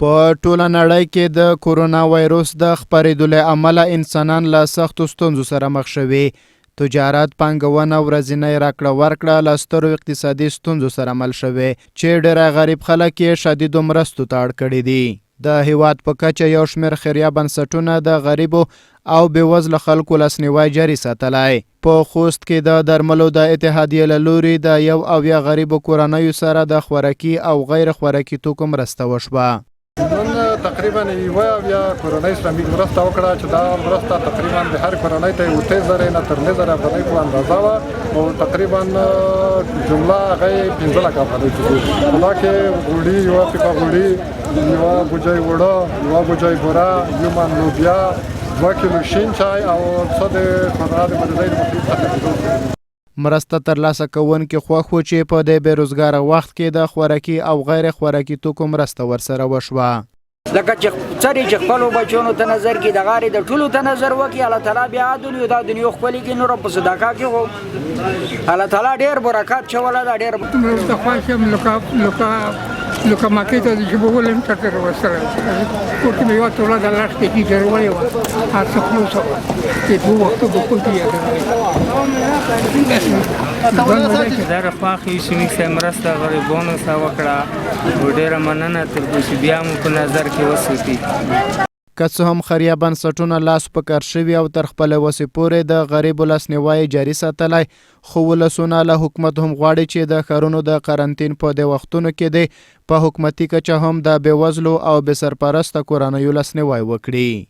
په ټوله نړۍ کې د کورونا وایروس د خپرېدو له امله انسانان له سختو ستونزو سره مخ شوي. تجارت، پانګونه، ورځنۍ راکړه ورکړه له سترو اقتصادي ستونزو سره مل شوي چې ډېری غریب خلک یې شدیدو مرستو ته اړ کړي دي. د هیواد په کچه یو شمېر خیریه بنسټونه د غریبو او بېوزلو خلکو لاسنیوی جاري ساتلی. په خوست کې د درملو د اتحادیې له لوري د 1 غریبو کورنیو سره د خوراکي او غیر خوراکي توکو مرسته وشوه. نن تقریبا 1 کورنۍ اسلامي مرسته وکړه چې دا مرسته تقریبا د هر کورنۍ ته 3000 نه تر 9000 افغانۍ په اندازه وه او تقریبا جمله هغه 15 لک افغانۍ چې دا کې غوړي، یوه پیپه غوړي، یوه بوجۍ وړه، یوه بوجۍ بوره، یو من لوبیا، 2 کیلو شین چای او څه د کرونا د مریضۍ د مخنیوي څخه مرسته ترلاسه کوونکي خوښ وو چې په دې بېروزګاره وخت کې د خوراکي او غیر خوراکي توکو مرسته ورسره وشوه. لکه چې څرې چې خپلو بچیانو ته نظر کړي، د غارې د ټولو ته نظر وکړي، الله تعالی بیا عادل وي، دا دنیا ښکلې کړي. نور په صدقه کې خو الله تعالی ډېر برکات چولی ده. ډېر مرسته خوښ یم لکه مکې ته چې به ولم چکر ورسره کور کې مې یوه توله د لاس کېږي ضروري وه، هر څه خلوص وه چې 2 وختو به کور کې در خواخې شمیک صاحب مرسته غریبانو سره وکړه او ډېره مننه تر دې چې بیا مو په نظر کې وساتي. که څه هم خیریه بنسټونه لاس په کار شوي او تر خپله وسې پورې د غریبو لاسنیوی جاري ساتلی، خو ولسونه له حکومت هم غواړي چې د ښارونو د قرنطین په دې وختونو کې دی په حکومتي کچه هم د بېوزلو او بې سرپرسته کورنیو لاسنیوی وکړي.